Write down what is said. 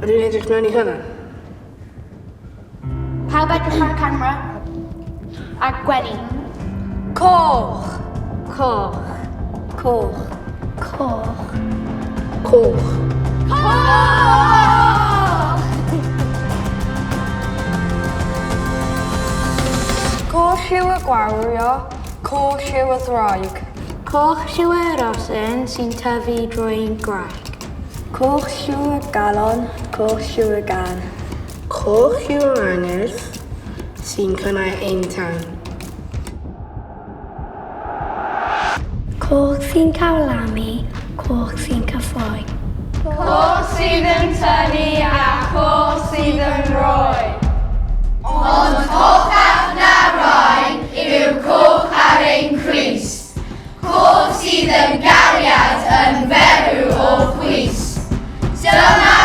Ydw i'n edrych mewn i hynna? Pawb edrych ar y camera. A gwenu. Coch. Coch. Coch. Coch. Coch. Coch yw y gwawrio, coch yw y ddraig. Coch yw y rosyn sy'n tyfu drwy'n graig. Coch yw y galon, coch yw y gan. Coch yw'r angerdd sy'n cynnau ein tan. Coch sy'n cawlamu, coch sy'n cyffroi. Coch sydd yn tynnu a coch sydd yn rhoi. Ond coch ac na rhoi yw coch ar ein crys. Coch sydd yn gariad yn ferw o chwys. Dyma